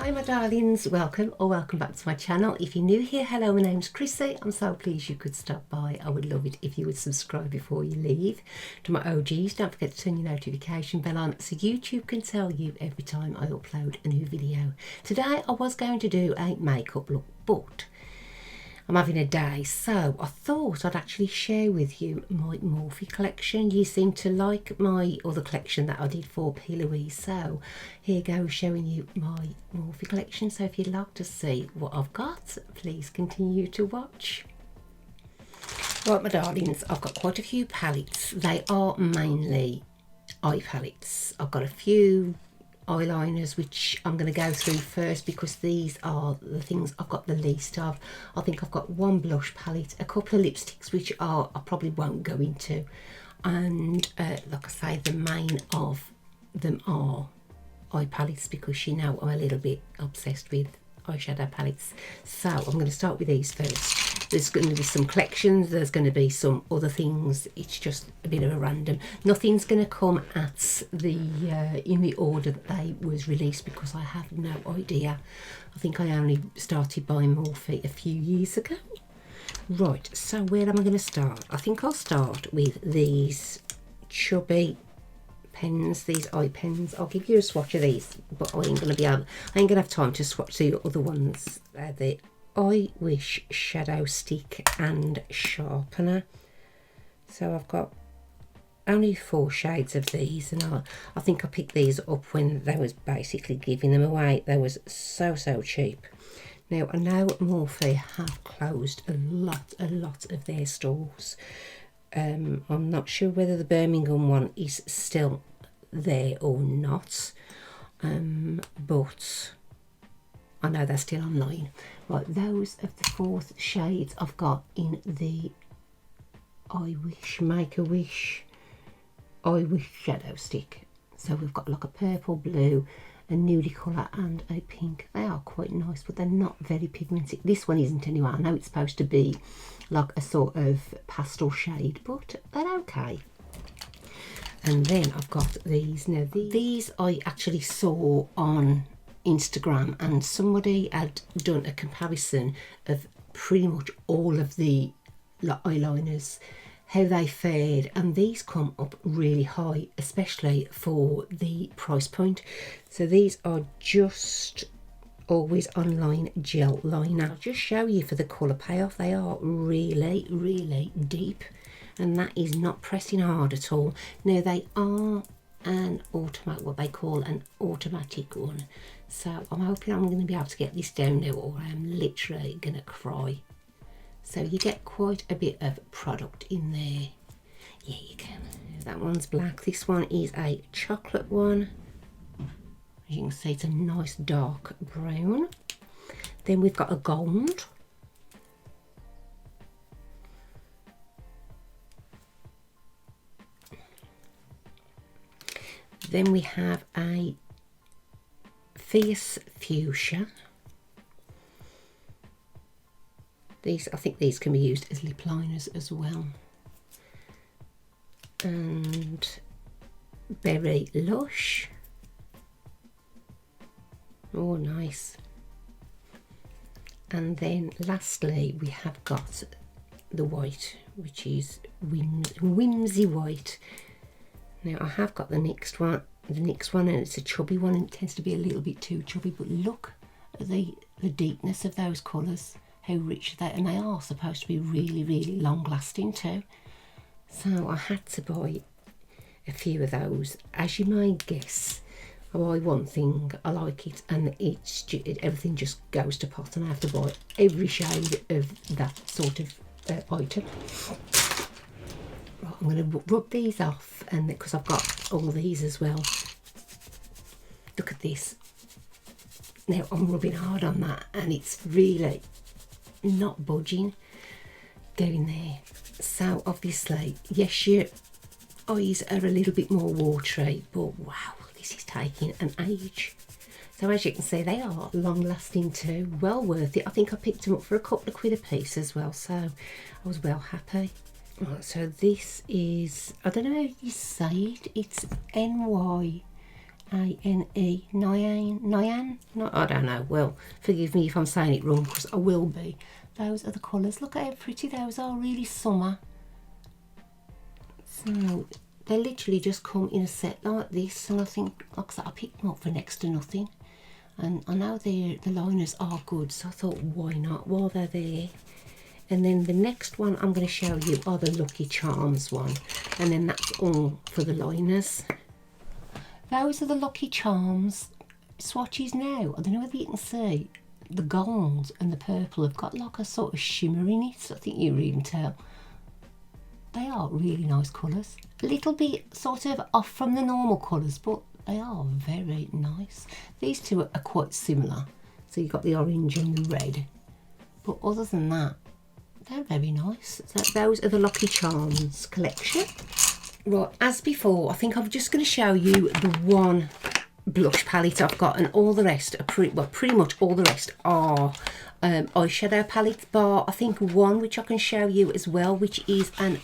Hi my darlings, welcome back to my channel. If you're new here, hello, my name's Chrissy. I'm so pleased you could stop by. I would love it if you would subscribe before you leave. To my OGs, don't forget to turn your notification bell on so YouTube can tell you every time I upload a new video. Today I was going to do a makeup look, but I'm having a day, so I thought I'd actually share with you my Morphe collection. You seem to like my other collection that I did for P. Louise, so here goes showing you my Morphe collection. So if you'd like to see what I've got, please continue to watch. Right my darlings, I've got quite a few palettes. They are mainly eye palettes. I've got a few eyeliners which I'm going to go through first because these are the things I've got the least of. I think I've got one blush palette, a couple of lipsticks which I probably won't go into, and like I say, the main of them are eye palettes because you know I'm a little bit obsessed with eyeshadow palettes. So I'm going to start with these first. There's going to be some collections, there's going to be some other things. It's just a bit of a random. Nothing's going to come at the in the order that they was released because I have no idea. I think I only started buying Morphe a few years ago. Right, so where am I going to start? I think I'll start with these chubby pens, these eye pens. I'll give you a swatch of these, but I ain't gonna have time to swatch the other ones. They're the I Wish Shadow Stick and Sharpener. So I've got only 4 shades of these, and I think I picked these up when they was basically giving them away. They was so cheap. Now I know Morphe have closed a lot of their stores. I'm not sure whether the Birmingham one is still there or not, but I know they're still online. Right, those are the 4 shades I've got in the I Wish, Make a Wish, I Wish Shadow Stick. So we've got like a purple, blue, a nudie colour and a pink. They are quite nice, but they're not very pigmented. This one isn't anyway. I know it's supposed to be like a sort of pastel shade, but they're okay. And then I've got these. Now these I actually saw on Instagram, and somebody had done a comparison of pretty much all of the eyeliners, how they fared, and these come up really high, especially for the price point. So these are just Always Online Gel Liner. I'll just show you for the colour payoff. They are really deep, and that is not pressing hard at all. Now they are an automatic, what they call an automatic one, so I'm hoping I'm going to be able to get this down now, or I'm literally going to cry. So you get quite a bit of product in there. Yeah, you can. That one's black. This one is a chocolate one. As you can see, it's a nice dark brown. Then we've got a gold. Then we have a Fierce Fuchsia. I think these can be used as lip liners as well. And Berry Lush. Oh, nice. And then lastly we have got the white, which is Whimsy White. Now I have got the next one, and it's a chubby one, and it tends to be a little bit too chubby, but look at the deepness of those colours, how rich they are, and they are supposed to be really long lasting too. So I had to buy a few of those. As you may guess, I buy one thing, I like it, and everything just goes to pot, and I have to buy every shade of that sort of item. Right, I'm going to rub these off, and because I've got all these as well. Look at this. Now I'm rubbing hard on that, and it's really not budging going there. So obviously, yes, your eyes are a little bit more watery, but wow, this is taking an age. So as you can see, they are long lasting too, well worth it. I think I picked them up for a couple of quid a piece as well, so I was well happy. Right, so this is, I don't know how you say it, it's NY A-N-E, Nyan, no, I don't know. Well, forgive me if I'm saying it wrong, because I will be. Those are the colours. Look at how pretty those are, really summer. So they literally just come in a set like this, and I think, like I said, I picked them up for next to nothing. And I know the liners are good, so I thought, why not, while they're there. And then the next one I'm going to show you are the Lucky Charms one, and then that's all for the liners. Those are the Lucky Charms swatches now. I don't know whether you can see, the gold and the purple have got like a sort of shimmer in it, so I think you can even tell. They are really nice colours. A little bit sort of off from the normal colours, but they are very nice. These two are quite similar. So you've got the orange and the red. But other than that, they're very nice. So those are the Lucky Charms collection. Right, as before, I think I'm just going to show you the one blush palette I've got, and all the rest are pretty much all the rest are eyeshadow palettes, bar I think one which I can show you as well, which is an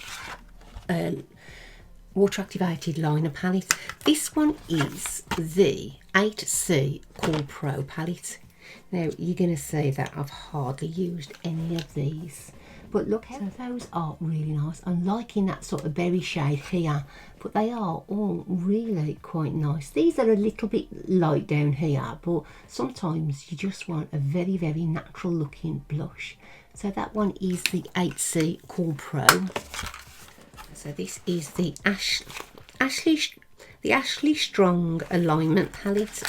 water activated liner palette. This one is the 8C Cool Pro palette. Now you're going to see that I've hardly used any of these, but look how those are really nice. I'm liking that sort of berry shade here, but they are all really quite nice. These are a little bit light down here, but sometimes you just want a very, very natural looking blush. So that one is the 8C Cool Pro. So this is the Ashley Strong Alignment palette.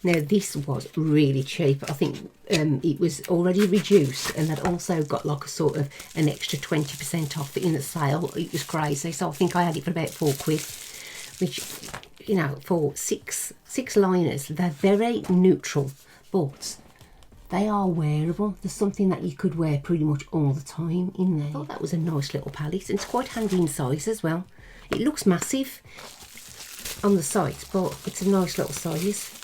Now this was really cheap. I think it was already reduced, and they'd also got like a sort of an extra 20% off in the sale. It was crazy. So I think I had it for about £4, which, you know, for six liners, they're very neutral, but they are wearable. There's something that you could wear pretty much all the time in there. I thought that was a nice little palette, and it's quite handy in size as well. It looks massive on the site, but it's a nice little size.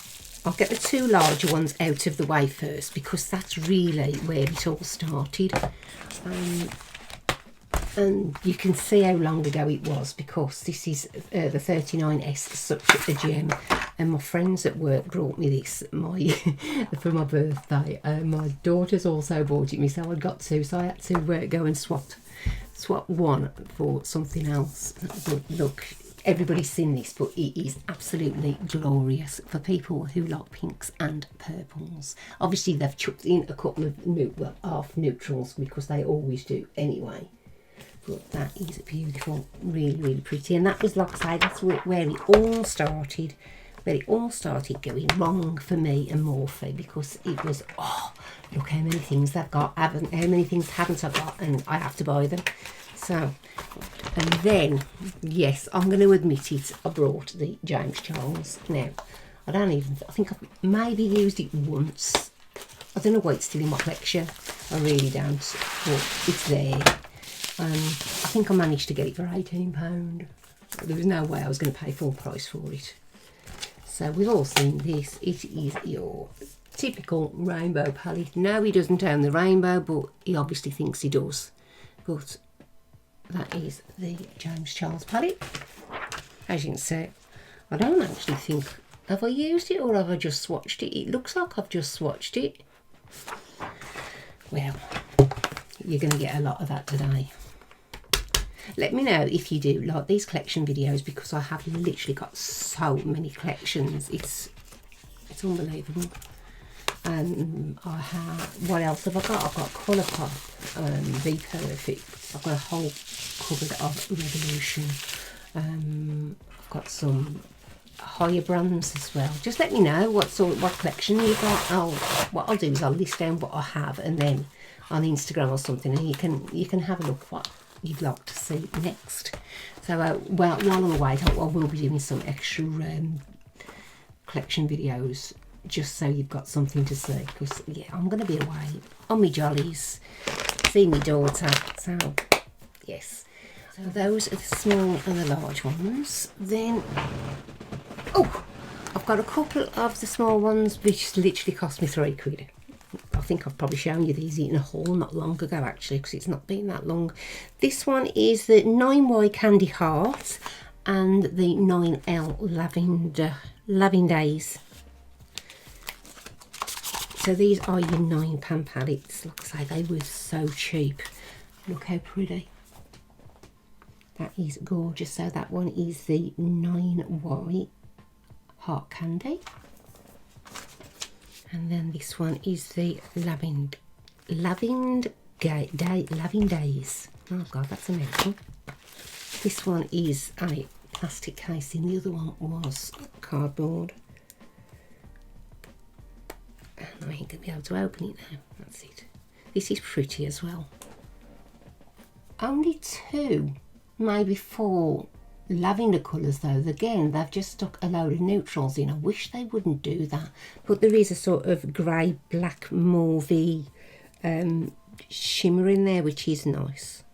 I'll get the two larger ones out of the way first, because that's really where it all started. And you can see how long ago it was, because this is the 39S, such a gem. And my friends at work brought me this for my birthday. My daughters also bought it me, so I got two. So I had to go and swap one for something else. But look, everybody's seen this, but it is absolutely glorious for people who like pinks and purples. Obviously, they've chucked in a couple of half neutrals, because they always do anyway. But that is beautiful, really, really pretty. And that was, like I say, that's where it all started. Where it all started going wrong for me and Morphe, because it was, oh, look how many things they've got, how many things haven't I got, and I have to buy them. So, and then, yes, I'm going to admit it, I brought the James Charles. Now, I think I've maybe used it once. I don't know why it's still in my collection, I really don't, but it's there. I think I managed to get it for £18. There was no way I was going to pay full price for it. So we've all seen this. It is your typical rainbow palette. No, he doesn't own the rainbow, but he obviously thinks he does. But that is the James Charles palette. As you can see, I don't actually think, have I used it or have I just swatched it? It looks like I've just swatched it. Well, you're going to get a lot of that today. Let me know if you do like these collection videos, because I have literally got so many collections. It's unbelievable. I have, what else have I got? I've got Colourpop, Be Perfect. I've got a whole cupboard of Revolution. I've got some higher brands as well. Just let me know what collection you've got. What I'll do is I'll list down what I have, and then on Instagram or something, and you can have a look at what you'd like to see next. So while I'm away, I will be doing some extra collection videos, just so you've got something to see, because yeah, I'm going to be away on my jollies, see my daughter. So yes, so those are the small and the large ones. Then I've got a couple of the small ones which literally cost me £3. I think I've probably shown you these in a haul not long ago, actually, because it's not been that long. This one is the 9Y Candy Heart, and the 9L Lavin Days. So these are your £9 palettes. Like I say, they were so cheap. Look how pretty. That is gorgeous. So that one is the 9Y Heart Candy. And then this one is the Lavin Days. Oh God, that's a mouthful. This one is a plastic casing. The other one was cardboard. And I ain't going to be able to open it now. That's it. This is pretty as well. Only 2, maybe 4 lavender colours though. Again, they've just stuck a load of neutrals in. I wish they wouldn't do that. But there is a sort of grey, black, mauvey shimmer in there, which is nice.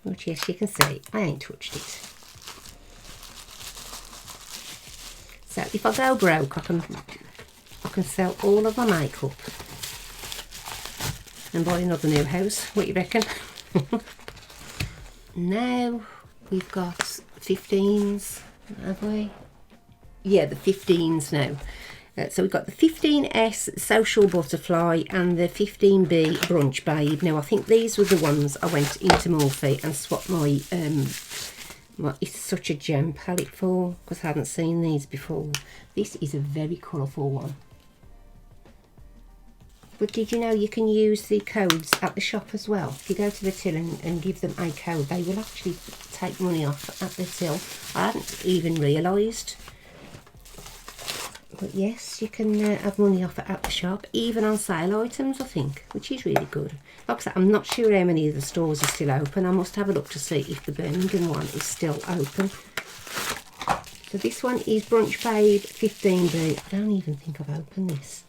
Which, yes, you can see, I ain't touched it. So if I go broke, I can sell all of my makeup and buy another new house. What you reckon? Now we've got 15s, have we? Yeah, the 15s now. So we've got the 15S Social Butterfly and the 15B Brunch Babe. Now I think these were the ones I went into Morphe and swapped my, it's such a gem palette for, because I hadn't seen these before. This is a very colourful one. But did you know you can use the codes at the shop as well? If you go to the till and give them a code, they will actually take money off at the till. I hadn't even realised. But yes, you can have money off at the shop, even on sale items, I think, which is really good. Like I said, I'm not sure how many of the stores are still open. I must have a look to see if the Birmingham one is still open. So this one is Brunch Babe 15B. I don't even think I've opened this.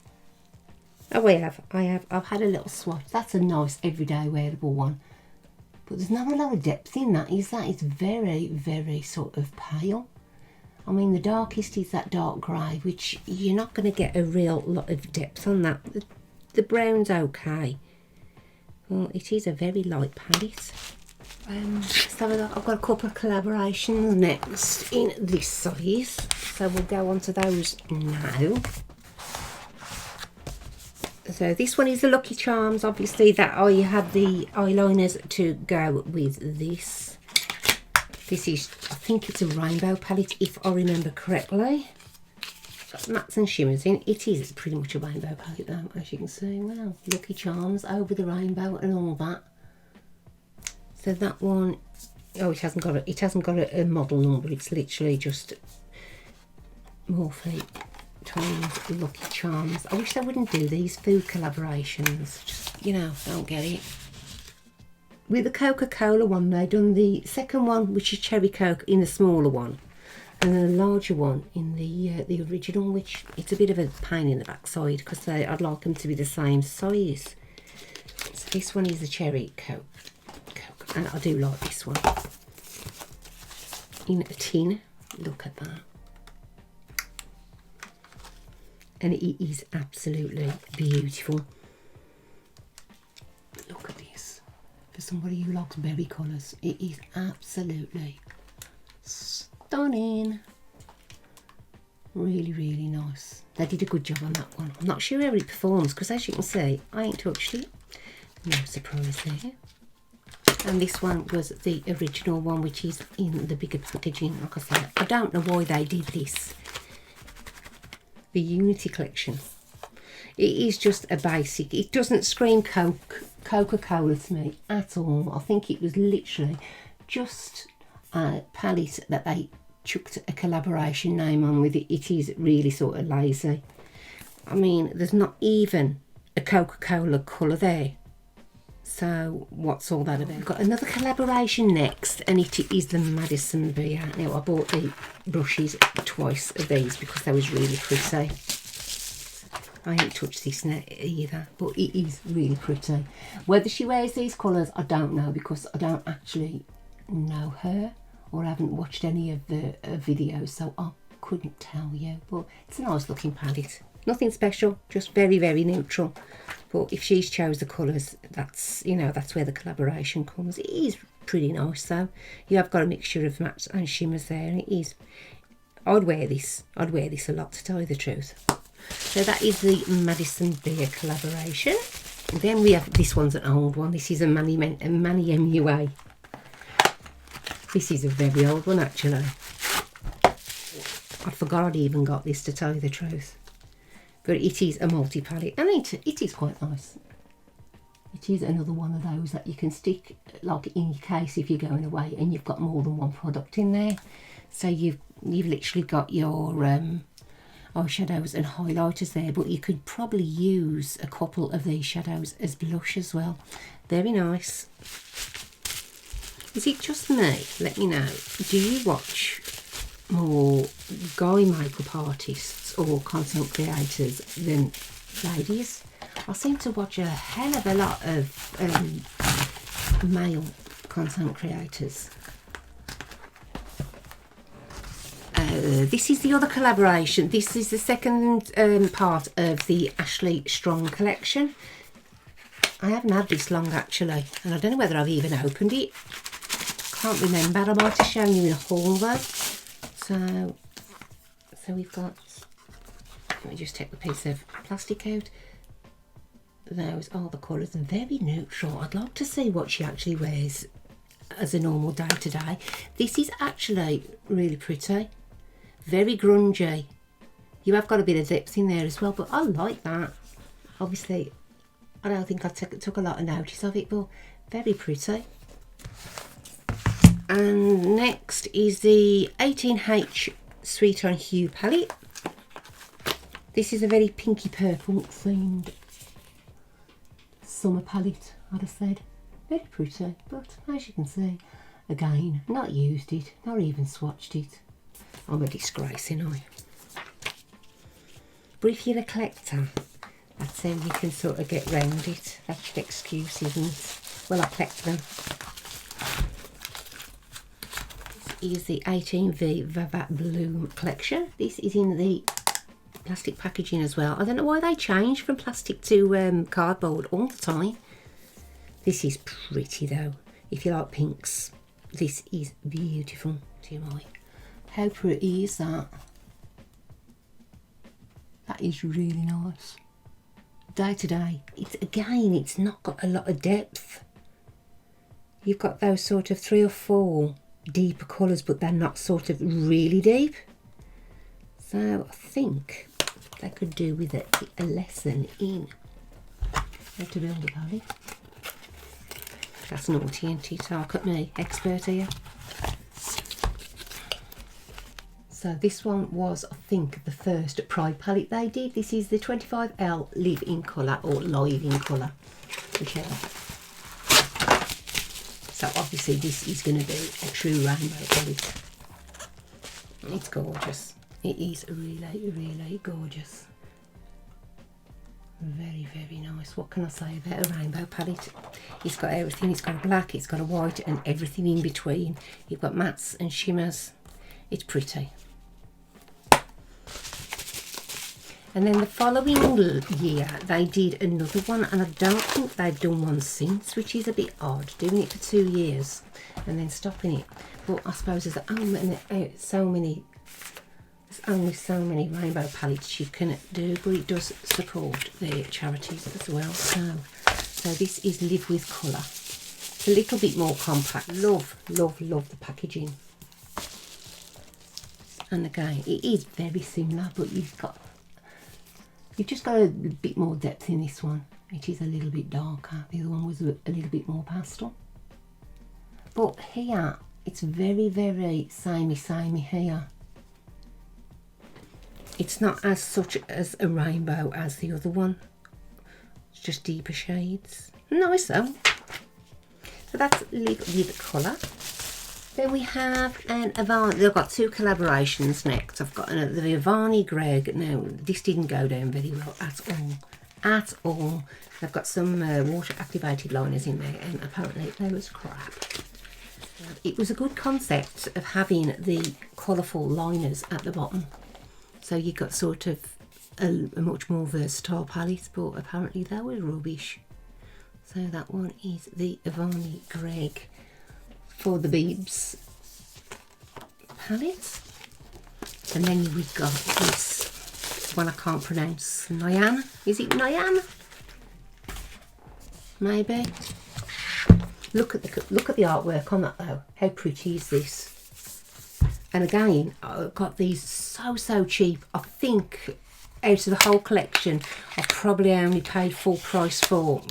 Oh, I have. I've had a little swatch. That's a nice everyday wearable one. But there's not a lot of depth in that, is that? It's very, very sort of pale. I mean, the darkest is that dark grey, which you're not going to get a real lot of depth on that. The brown's okay. Well, it is a very light palette. So I've got a couple of collaborations next in this size. So we'll go on to those now. So this one is the Lucky Charms. Obviously, that I have the eyeliners to go with this. This is, I think it's a rainbow palette, if I remember correctly. It's got mattes and shimmers in. It is pretty much a rainbow palette though, as you can see. Well, Lucky Charms over the rainbow and all that. So that one, oh, it hasn't got a model number. It's literally just Morphe times Lucky Charms. I wish they wouldn't do these food collaborations. Just, you know, don't get it. With the Coca-Cola one, they done the second one, which is Cherry Coke, in the smaller one, and then a larger one in the original, which it's a bit of a pain in the backside because I'd like them to be the same size. So this one is the Cherry Coke, and I do like this one in a tin. Look at that, and it is absolutely beautiful. Look at this. For somebody who likes berry colours, it is absolutely stunning. Really, really nice. They did a good job on that one. I'm not sure how it performs because, as you can see, I ain't touched it. No surprise there. And this one was the original one, which is in the bigger packaging. Like I said, I don't know why they did this. The Unity Collection. It is just a basic. It doesn't scream Coca-Cola to me at all. I think it was literally just a palette that they chucked a collaboration name on with it. It is really sort of lazy. I mean, there's not even a Coca-Cola colour there. So what's all that about? We've got another collaboration next, and it is the Madison Beer. Now, I bought the brushes twice of these because they was really pretty. I ain't touched this net either, but it is really pretty. Whether she wears these colours, I don't know, because I don't actually know her, or I haven't watched any of the videos, so I couldn't tell you. But it's a nice looking palette. Nothing special, just very, very neutral. But if she's chose the colours, that's, you know, that's where the collaboration comes. It is pretty nice though. You have got a mixture of mattes and shimmers there, and it is, I'd wear this a lot, to tell you the truth. So that is the Madison Beer collaboration. And then we have, this one's an old one. This is a Manny MUA. This is a very old one actually. I forgot I'd even got this, to tell you the truth. But it is a multi-palette, and it is quite nice. It is another one of those that you can stick like in your case if you're going away and you've got more than one product in there. So you've literally got your eyeshadows and highlighters there, but you could probably use a couple of these shadows as blush as well. Very nice. Is it just me? Let me know. Do you watch more guy makeup artists or content creators than ladies? I seem to watch a hell of a lot of male content creators. This is the other collaboration. This is the second part of the Ashley Strong collection. I haven't had this long actually, and I don't know whether I've even opened it. Can't remember. I might have shown you in a haul though. So we've got, let me just take the piece of plastic out. Those are the colours, and very neutral. I'd like to see what she actually wears as a normal day to day. This is actually really pretty, very grungy. You have got a bit of depth in there as well, but I like that. Obviously, I don't think I took a lot of notice of it, but very pretty. And next is the 18H Sweet on Hue palette. This is a very pinky purple themed summer palette, I'd have said. Very pretty, but as you can see, again, not used it, not even swatched it. I'm a disgrace, ain't I? But if you're a collector, that's how you can sort of get round it. That's the excuse, isn't it? Well, I collect them. This is the 18V Vivat Bloom collection. This is in the plastic packaging as well. I don't know why they change from plastic to cardboard all the time. This is pretty though. If you like pinks, this is beautiful to my. How pretty is that? That is really nice. Day to day, it's not got a lot of depth. You've got those sort of 3 or 4 deeper colours, but they're not sort of really deep. So I think they could do with a lesson in how to build a palette. That's naughty, ain't it? Talk at me, expert here. So this one was, I think, the first Pride palette they did. This is the 25L Live in Colour, or Live in Colour, whichever. So obviously this is going to be a true rainbow palette. It's gorgeous. It is really, really gorgeous. Very, very nice. What can I say about a rainbow palette? It's got everything. It's got a black, it's got a white, and everything in between. You've got mattes and shimmers. It's pretty. And then the following year they did another one, and I don't think they've done one since, which is a bit odd, doing it for 2 years and then stopping it. But I suppose there's only so many rainbow palettes you can do, but it does support the charities as well. So this is Live with Colour. It's a little bit more compact. Love the packaging. And again, it is very similar, but you've just got a bit more depth in this one. It is a little bit darker. The other one was a little bit more pastel. But here, it's very, very samey here. It's not as such as a rainbow as the other one. It's just deeper shades. Nice though. So that's Live with Colour. Then we have an Avani. They've got 2 collaborations next. I've got the Avani Greg. Now, this didn't go down very well at all. They've got some water activated liners in there, and apparently they was crap. It was a good concept of having the colourful liners at the bottom. So you got sort of a much more versatile palette, but apparently they were rubbish. So that one is the Avani Greg. for the Beebs palette. And then we've got this one I can't pronounce. Nyan? Is it Nyan? Maybe. Look at the artwork on that though. How pretty is this? And again, I got these so cheap. I think out of the whole collection, I probably only paid full price for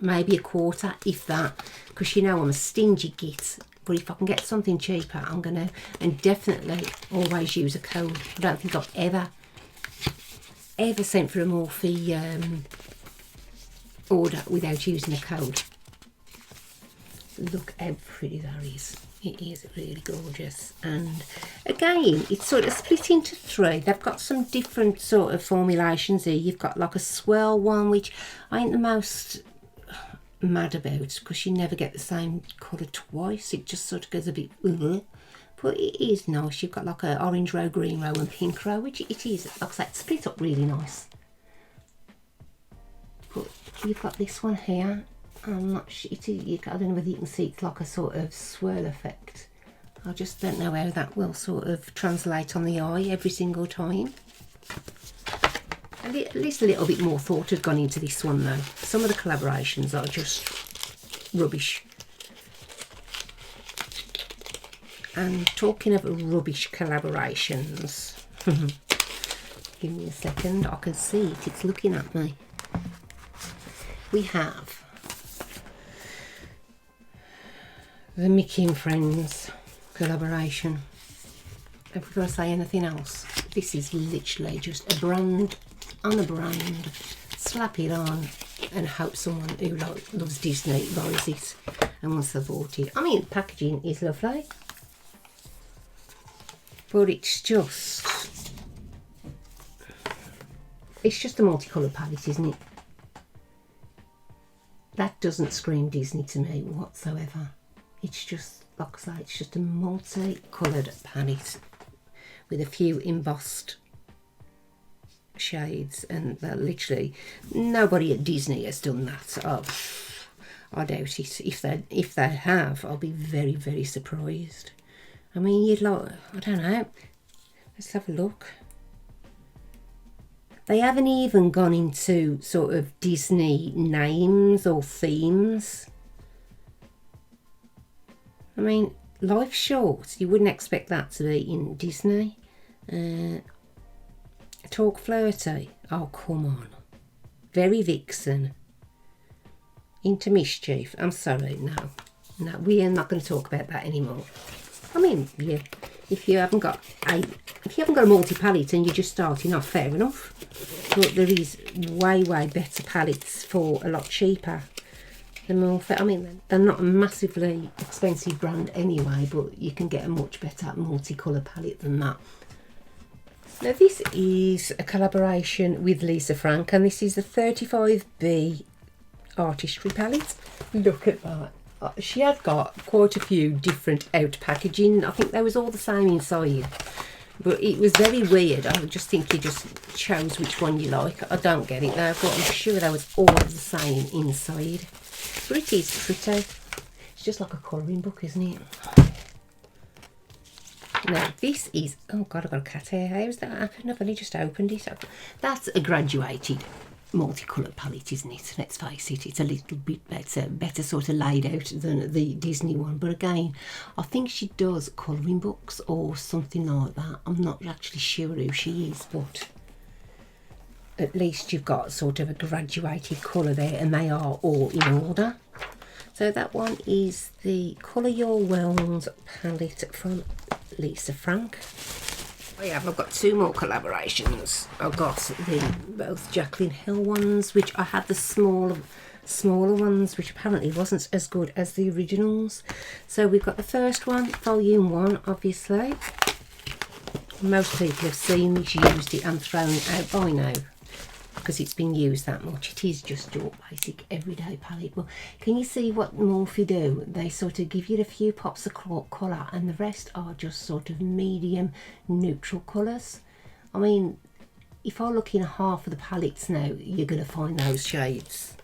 maybe a quarter, if that. Because you know I'm a stingy git. But if I can get something cheaper, I'm gonna, and definitely always use a code. I don't think I've ever sent for a Morphe order without using a code. Look how pretty that is. It is really gorgeous. And again, it's sort of split into three. They've got some different sort of formulations here. You've got like a swirl one, which I ain't the most mad about because you never get the same colour twice. It just sort of goes a bit but it is nice. You've got like a orange row, green row and pink row, which it is, like I said, split up really nice. But you've got this one here. I'm not sure, I don't know whether you can see, it's like a sort of swirl effect. I just don't know how that will sort of translate on the eye every single time. At least a little bit more thought has gone into this one though. Some of the collaborations are just rubbish. And talking of rubbish collaborations, give me a second, I can see it, it's looking at me. We have the Mickey and Friends collaboration. Have we got to say anything else? This is literally just a brand on a brand. Slap it on and hope someone who loves Disney buys it and wants to support it. I mean, the packaging is lovely, but it's just a multicoloured palette, isn't it? That doesn't scream Disney to me whatsoever. It's just, like I say, it's just a multi-coloured palette with a few embossed shades, and literally nobody at Disney has done that. Oh, I doubt it. If they have, I'll be very surprised. I mean, you'd like, I don't know. Let's have a look. They haven't even gone into sort of Disney names or themes. I mean, life's short. You wouldn't expect that to be in Disney. Talk flirty. Oh, come on. Very vixen. Into mischief. I'm sorry, no, we are not going to talk about that anymore. I mean, yeah, if you haven't got a multi-palette and you're just starting off, fair enough. But there is way better palettes for a lot cheaper. The Morphe, I mean, they're not a massively expensive brand anyway, but you can get a much better multicolour palette than that. Now this is a collaboration with Lisa Frank, and this is the 35B Artistry palette. Look at that. She had got quite a few different out packaging. I think they was all the same inside, but it was very weird. I just think you just chose which one you like. I don't get it though, but I'm sure they was all the same inside. But it is pretty. It's just like a colouring book, isn't it? Now this is, oh god, I've got a cat here. How's that happen? I've only just opened it. That's a graduated multicoloured palette, isn't it? Let's face it, it's a little bit better sort of laid out than the Disney one. But again, I think she does colouring books or something like that. I'm not actually sure who she is, but at least you've got sort of a graduated colour there, and they are all in order. So that one is the Colour Your World palette from Lisa Frank. I've got two more collaborations. I've got both Jacqueline Hill ones, which I had the smaller ones, which apparently wasn't as good as the originals. So we've got the first one, volume 1, obviously. Most people have seen this, used it and thrown it out by now, because it's been used that much. It is just your basic everyday palette. Well, can you see what Morphe do? They sort of give you a few pops of colour, and the rest are just sort of medium neutral colours. I mean, if I look in half of the palettes now, you're going to find those shades.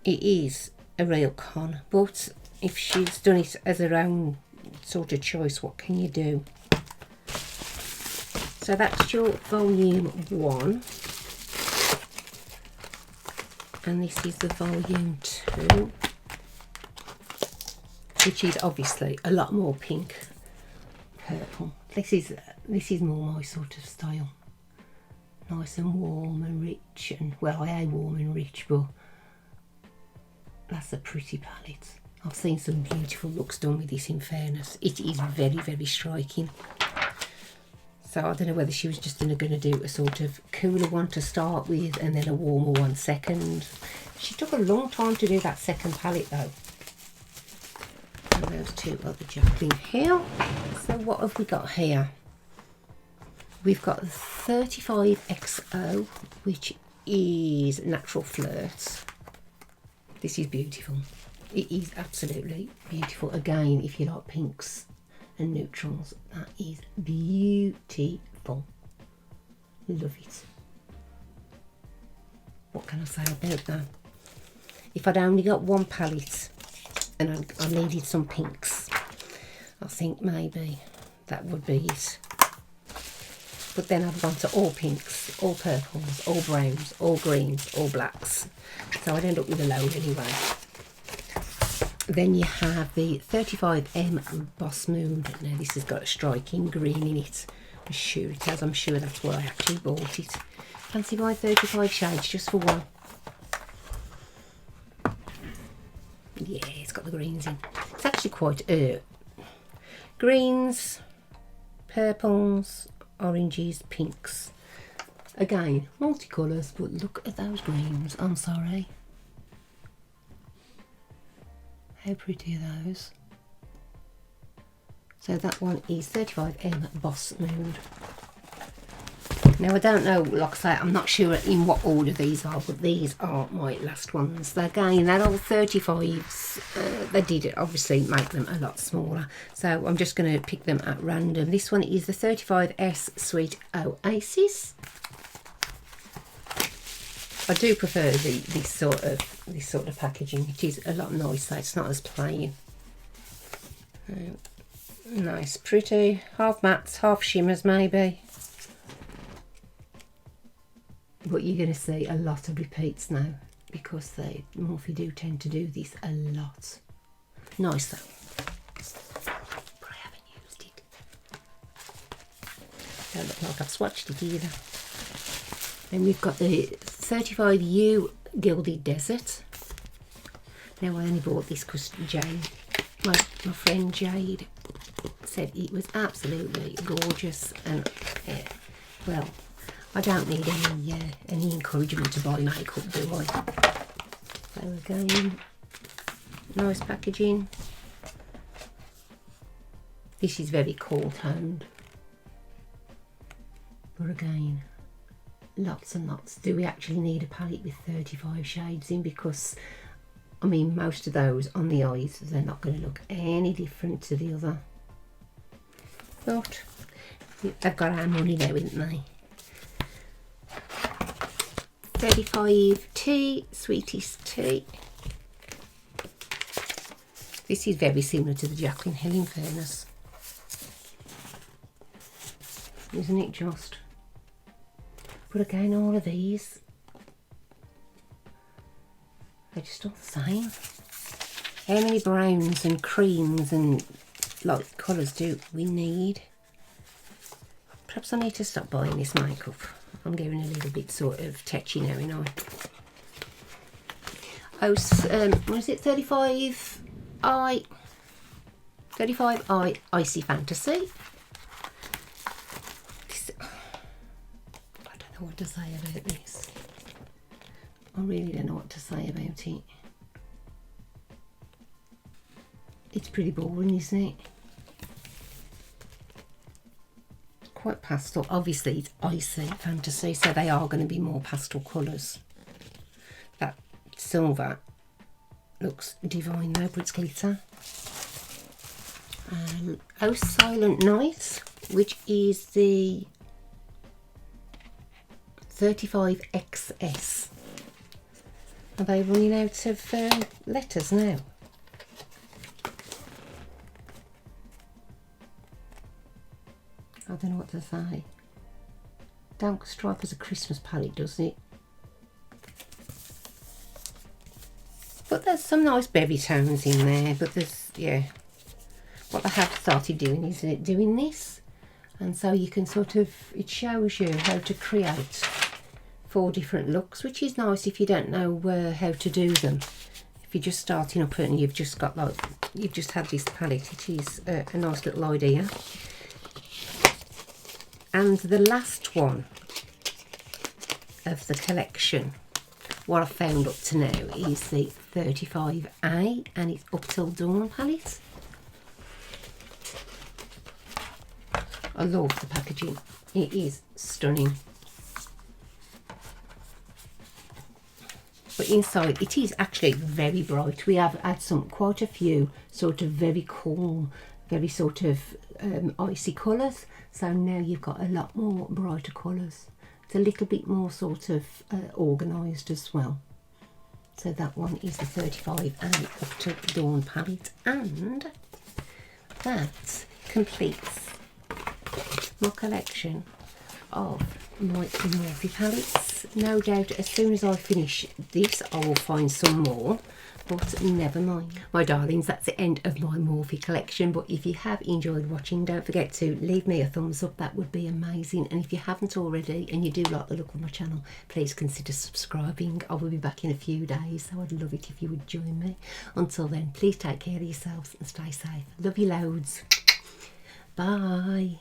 It is a real con, but if she's done it as her own sort of choice, what can you do? So that's your volume 1. And this is the volume 2, which is obviously a lot more pink purple. This is more my sort of style. Nice and warm and rich, and well, I am warm and rich, but that's a pretty palette. I've seen some beautiful looks done with this, in fairness. It is very, very striking. So I don't know whether she was just going to do a sort of cooler one to start with and then a warmer one second. She took a long time to do that second palette though. And those two other Jacqueline here. So what have we got here? We've got 35XO, which is Natural Flirts. This is beautiful. It is absolutely beautiful. Again, if you like pinks and neutrals, that is beautiful. Love it. What can I say about that? If I'd only got one palette and I needed some pinks, I think maybe that would be it. But then I've gone to all pinks, all purples, all browns, all greens, all blacks. So I'd end up with a load anyway. Then you have the 35M Boss Moon. Now this has got a striking green in it. I'm sure it has. I'm sure that's why I actually bought it. Fancy buying 35 shades just for one. Yeah, it's got the greens in. It's actually quite greens, purples, oranges, pinks. Again, multicolours, but look at those greens. I'm sorry. How pretty are those? So that one is 35M Boss Mood. Now I don't know, like I say, I'm not sure in what order these are, but these are my last ones. Again, they're all 35s. They did obviously make them a lot smaller, so I'm just going to pick them at random. This one is the 35S Sweet Oasis. I do prefer this sort of packaging. It is a lot nicer. It's not as plain. Nice, pretty, half mattes, half shimmers maybe. But you're going to see a lot of repeats now because Morphe do tend to do this a lot. Nice though. But I haven't used it. Don't look like I've swatched it either. Then we've got the 35U Gilded Desert. Now I only bought this because Jade, my friend Jade, said it was absolutely gorgeous, and well, I don't need any encouragement to buy makeup, do I? So again, nice packaging. This is very cool toned, but again, lots and lots. Do we actually need a palette with 35 shades in? Because I mean, most of those on the eyes, they're not going to look any different to the other. But they've got our money there, haven't they? 35T, Sweetest Tea. This is very similar to the Jacqueline Hill, in fairness. Isn't it just? But again, all of these, they're just all the same. How many browns and creams and like colours do we need? Perhaps I need to stop buying this makeup. I'm getting a little bit sort of tetchy now, you know. Oh, what is it? 35i Icy Fantasy. This, I don't know what to say about this. I really don't know what to say about it. It's pretty boring, isn't it? Quite pastel. Obviously it's Icy Fantasy, so they are going to be more pastel colours. That silver looks divine though, but it's glitter. Oh Silent Night, which is the 35XS. Are they running out of letters now? I don't know what to say. Don't strike as a Christmas palette, does it? But there's some nice berry tones in there, but there's, yeah. What I have started doing is doing this. And so you can sort of, it shows you how to create 4 different looks, which is nice if you don't know how to do them. If you're just starting up and you've just got like, you've just had this palette, it is a nice little idea. And the last one of the collection, what I've found up to now, is the 35A, and it's Up Till Dawn palette. I love the packaging, it is stunning. But inside it is actually very bright. We have had quite a few sort of very cool, very sort of icy colours. So now you've got a lot more brighter colours. It's a little bit more sort of organised as well. So that one is the 35 and Up Till Dawn palette, and that completes my collection of my Morphe palettes. No doubt as soon as I finish this I will find some more, but never mind. My darlings, that's the end of my Morphe collection, but if you have enjoyed watching, don't forget to leave me a thumbs up, that would be amazing. And if you haven't already and you do like the look of my channel, please consider subscribing. I will be back in a few days, so I'd love it if you would join me. Until then, please take care of yourselves and stay safe. Love you loads. Bye.